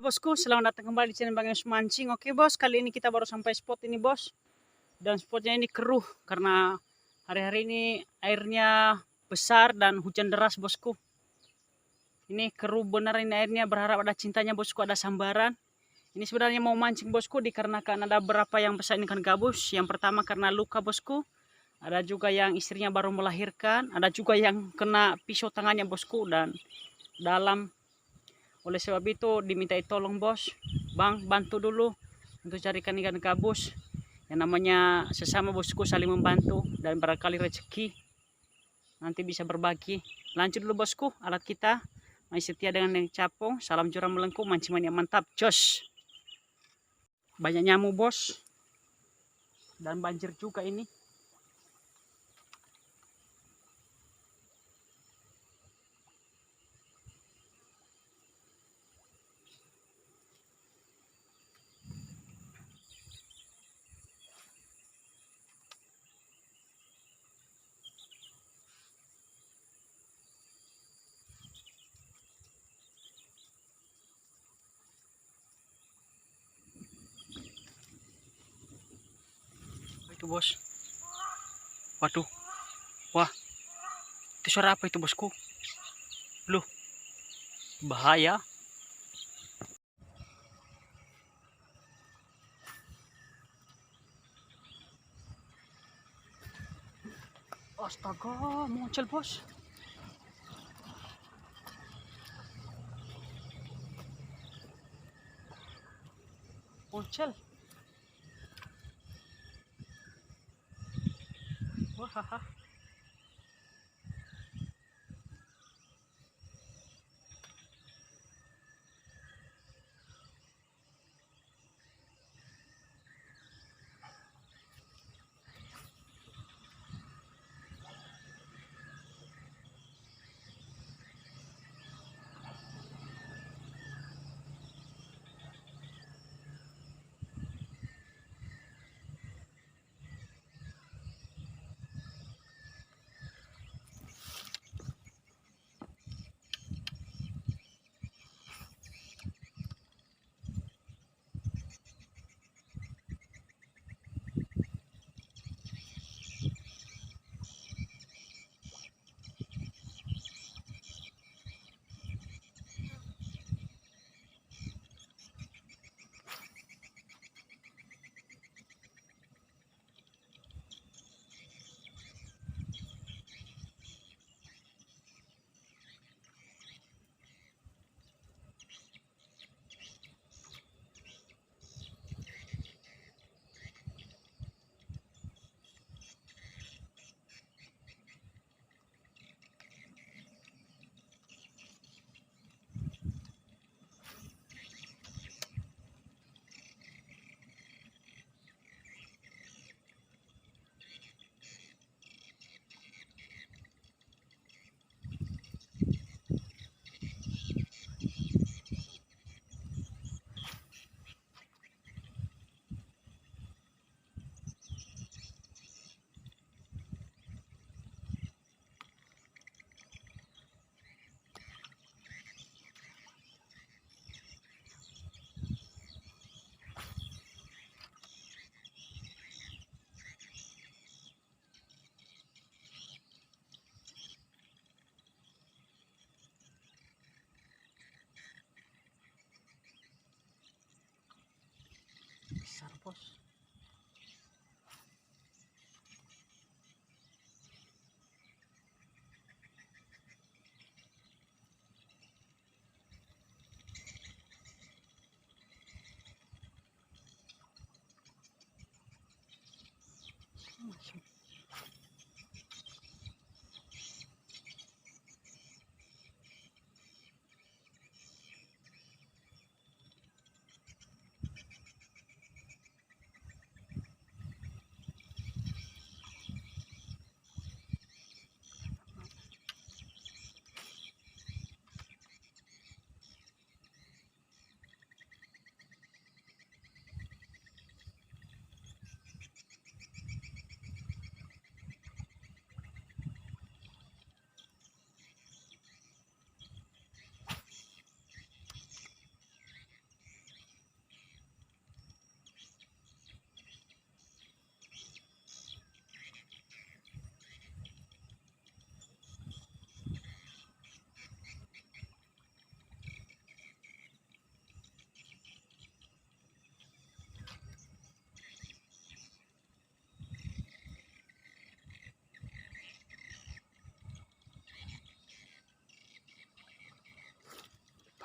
bosku, selamat datang kembali di channel Bang Yos Mancing. Oke bos, kali ini kita baru sampai spot ini bos. Dan spotnya ini keruh karena hari-hari ini airnya besar dan hujan deras bosku. Ini keruh benar ini airnya, berharap ada cintanya bosku, ada sambaran. Ini sebenarnya mau mancing bosku dikarenakan ada beberapa yang besar ikan gabus. Yang pertama karena luka bosku. Ada juga yang istrinya baru melahirkan, ada juga yang kena pisau tangannya bosku dan dalam. Oleh sebab itu dimintai tolong bos, bang bantu dulu untuk carikan ikan gabus. Yang namanya sesama bosku saling membantu dan barangkali rezeki nanti bisa berbagi. Lanjut dulu bosku, alat kita masih setia dengan yang capung. Salam jurang melengkung, mancing yang mantap, jos. Banyak nyamuk bos dan banjir juga ini. Itu bos, waduh, wah, itu suara apa itu bosku? Loh, bahaya. Astaga, muncul bos. Muncul. Wah, besar bos.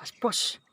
Gas bos.